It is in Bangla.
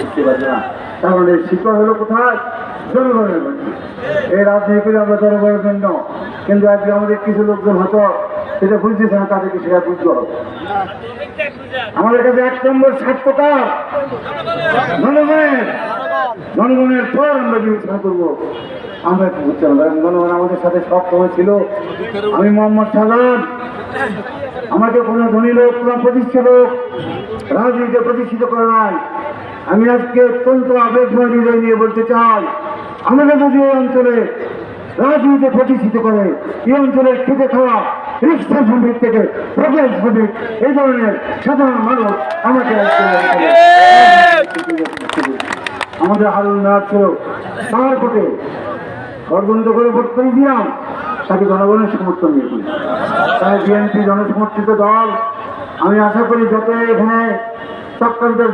বুঝতে পারছে না। তাহলে শিকড় হলো কোথায়? জনগণের মধ্যে। এই রাজনীতি করে আমরা জনগণের জন্য, কিন্তু আজকে আমাদের কিছু লোকজন হতো সেটা বুঝতেছে না, তাদেরকে সেটা বুঝতে হবে। আমাদের কাছে 1 নম্বর স্বার্থ কার? জনগণের। জনগণের পর আমরা বিবেচনা করবো আমরা কি বুঝতে পারবো। জনগণ আমাদের সাথে সব সময় ছিল। আমি মোহাম্মদ শাহজাহান, আমাকে কোনো ধনী লোক, কোনো প্রতিষ্ঠিত লোক রাজনীতিতে প্রতিষ্ঠিত করে নাই। আমি আজকে অত্যন্ত আবেগময় হৃদয় নিয়ে বলতে চাই, আমাদের যদি এই অঞ্চলে রাজনীতিতে প্রতিষ্ঠিত করে, এই অঞ্চলের খেতে খাওয়া রিক্সা শ্রমিক থেকে ভোগের শ্রমিক, এই ধরনের সাধারণ মানুষ আমাকে আমাদের হারুন নাথ ছিল, তার ভোটে ষড়যন্ত্র করে ভোট করে দিলাম, তাকে জনগণের সমর্থন নিয়ে করি। তাই বিএনপি জনসমর্থিত দল। আমি আশা করি যত এখানে চক্রান্তের